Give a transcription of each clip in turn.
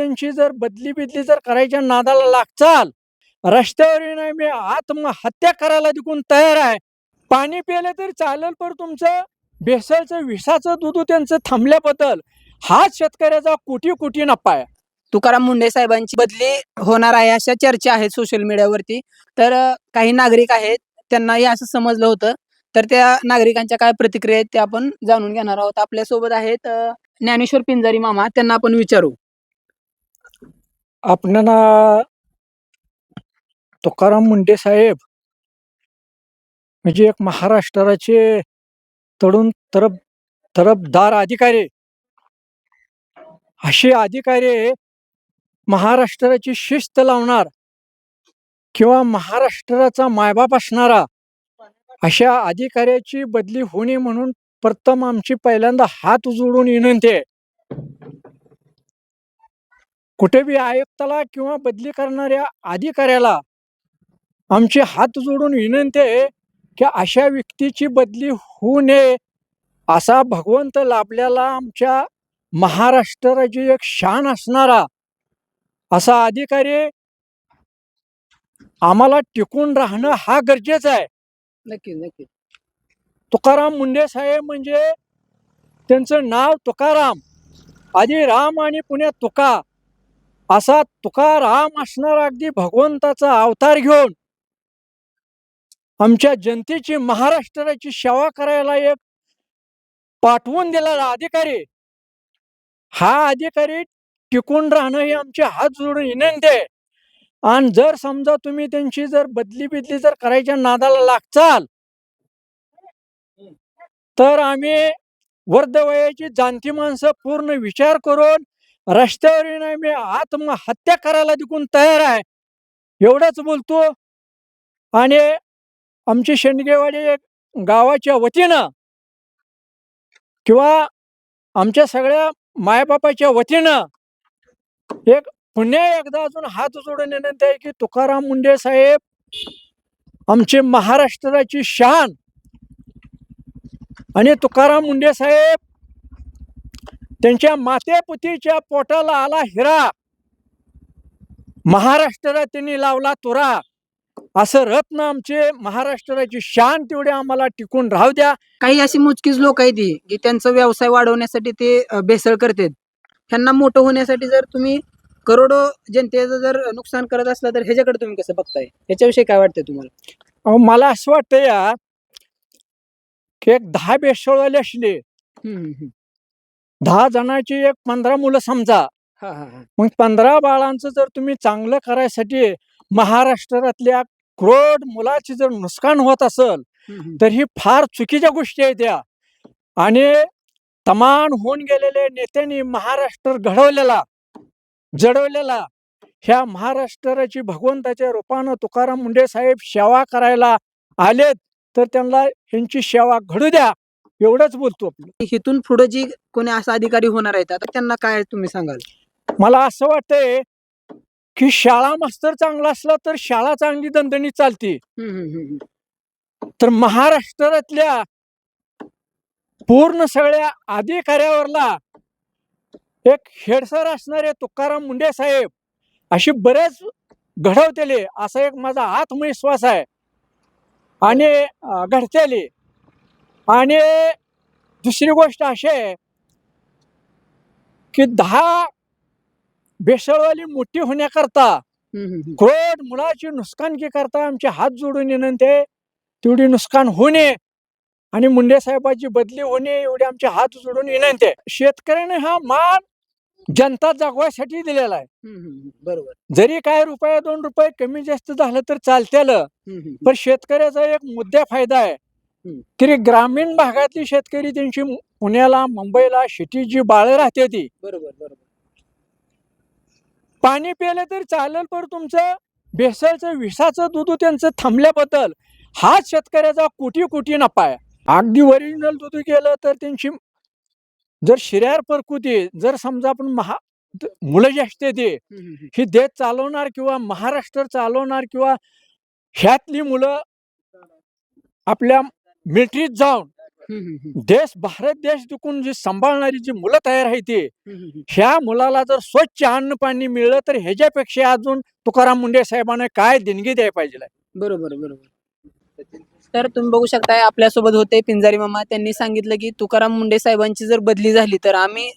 त्यांची जर बदली बिदली जर करायच्या नादाला लागचाल, रस्त्यावर नाही मी आत्महत्या करायला देखून तयार आहे. पाणी प्यायलं तरी चालेल, पण तुमचं भेसळचं विषाचं दूध त्यांचं थांबल्याबद्दल हाच शेतकऱ्याचा कोटी कोटी नफा आहे. तुकाराम मुंढे साहेबांची बदली होणार आहे अशा चर्चा आहेत सोशल मीडियावरती. तर काही नागरिक आहेत त्यांनाही असं समजलं होतं. तर त्या नागरिकांच्या काय प्रतिक्रिया आहेत ते आपण जाणून घेणार आहोत. आपल्यासोबत आहेत ज्ञानेश्वर पिंजारी मामा, त्यांना आपण विचारू. आपणाला तुकाराम मुंढे साहेब म्हणजे एक महाराष्ट्राचे तरुण तरफदार अधिकारी, असे अधिकारी महाराष्ट्राची शिस्त लावणार किंवा महाराष्ट्राचा मायबाप असणारा अशा अधिकाऱ्याची बदली होणे म्हणून प्रथम आमची पहिल्यांदा हात जोडून विनंती आहे. कुठे बी आयुक्ताला किंवा बदली करणाऱ्या अधिकाऱ्याला आमची हात जोडून विनंती आहे की अशा व्यक्तीची बदली होऊ नये. असा भगवंत लाभलेला आमच्या महाराष्ट्राची एक शान असणारा असा अधिकारी आम्हाला टिकून राहणं हा गरजेचं आहे. नक्कीच नक्कीच. तुकाराम मुंढे साहेब म्हणजे त्यांचं नाव तुकाराम, आधी राम आणि पुण्यात तुका, असा तुकाराम असणारा अगदी भगवंताचा अवतार घेऊन आमच्या जनतेची महाराष्ट्राची सेवा करायला एक पाठवून दिलेला अधिकारी, हा अधिकारी टिकून राहणं ही आमचे हात जोडून विनंती आहे. आणि जर समजा तुम्ही त्यांची जर बदली बिदली जर करायच्या नादाला लागचाल, तर आम्ही वर्धवयाची जाणती माणसं पूर्ण विचार करून रस्त्यावर नाही मी आत्महत्या करायला देखून तयार आहे. एवढंच बोलतो. आणि आमची शेंडगेवाडी गावाच्या वतीनं किंवा आमच्या सगळ्या मायबापाच्या वतीनं एक पुन्हा एकदा अजून हात जोडून विनंती आहे की तुकाराम मुंढे साहेब आमचे महाराष्ट्राची शान, आणि तुकाराम मुंढे साहेब त्यांच्या मातेपुतीच्या पोटाला आला हिरा, महाराष्ट्राला त्यांनी लावला तुरा, असं रत्न आमचे महाराष्ट्राची शान तेवढे आम्हाला टिकून राहू द्या. काही अशी मोजकीच लोक आहेत की त्यांचा व्यवसाय वाढवण्यासाठी ते भेसळ करतात. त्यांना मोठं होण्यासाठी जर तुम्ही करोडो जनतेचं जर नुकसान करत असला तर ह्याच्याकडे तुम्ही कसं बघताय? ह्याच्याविषयी काय वाटतंय तुम्हाला? मला असं वाटतं या की एक 10 भेसळवाले असले, 10 जणांची एक 15 मुलं समजा, मग 15 बाळांचं जर तुम्ही चांगलं करायसाठी महाराष्ट्रातल्या करोड मुलाची जर नुकसान होत असेल तर ही फार चुकीच्या गोष्टी आहेत त्या. आणि तमान होऊन गेलेले नेत्यांनी महाराष्ट्र जडवलेला ह्या महाराष्ट्राची भगवंताच्या रूपानं तुकाराम मुंढे साहेब सेवा करायला आलेत, तर त्यांना ह्यांची सेवा घडू द्या, एवढंच बोलतो आपलं. इथून पुढे जी कोणी असा अधिकारी होणार आहेत आता त्यांना काय तुम्ही सांगाल? मला असं वाटतंय की शाळा मास्तर चांगला असला तर शाळा चांगली दणदणीत चालते. तर महाराष्ट्रातल्या पूर्ण सगळ्या अधिकाऱ्यावरला एक हेडसर असणारे तुकाराम मुंढे साहेब अशी बरेच घडवतेले, असा एक माझा आत्मविश्वास आहे आणि घडतेले. आणि दुसरी गोष्ट अशी आहे की 10 भेसळवाली मोठी होण्याकरता करोड मुलाची नुकसानकी करता आमचे हात जोडून विनंती आहे तेवढी नुकसान होणे आणि मुंढे साहेबाची बदली होणे एवढे आमचे हात जोडून विनंती आहे. शेतकऱ्याने हा मान जनता जगवायसाठी दिलेला आहे. बरोबर. जरी काय रुपये 2 रुपये कमी जास्त झालं तर चालतेल, पण शेतकऱ्याचा एक मुद्दा फायदा आहे की ग्रामीण भागातली शेतकरी त्यांची पुण्याला मुंबईला शेती जी बाळ राहते ती बरोबर. पाणी प्यायलं तरी चालेल, पण तुमचं भेसळचं विषाचं दूध त्यांचं थांबल्याबद्दल हाच शेतकऱ्याचा कोटी कोटी नफा आहे. अगदी ओरिजिनल दूध गेलं तर त्यांची जर शिर्यार परकुती जर समजा आपण मुलं जे असते ते ही देश चालवणार किंवा महाराष्ट्र चालवणार किंवा ह्यातली मुलं आपल्या मिलिटरीत जाऊन देश भारत देश टिकून जी सांभाळणारी जी मुलं तयार आहे ती ह्या मुलाला जर स्वच्छ अन्न पाणी मिळलं तर ह्याच्यापेक्षा अजून तुकाराम मुंडे साहेबांना काय देणगी द्यायला पाहिजे. बरोबर बरोबर. तर तुम्ही बघू शकताय आपल्यासोबत होते पिंजारी मामा. त्यांनी सांगितलं की तुकाराम मुंडे साहेबांची जर बदली झाली तर आम्ही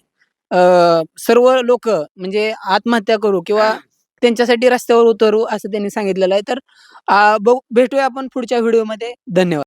सर्व लोक म्हणजे आत्महत्या करू किंवा त्यांच्यासाठी रस्त्यावर उतरू असं त्यांनी सांगितलेलं आहे. तर भेटूया आपण पुढच्या व्हिडिओमध्ये. धन्यवाद.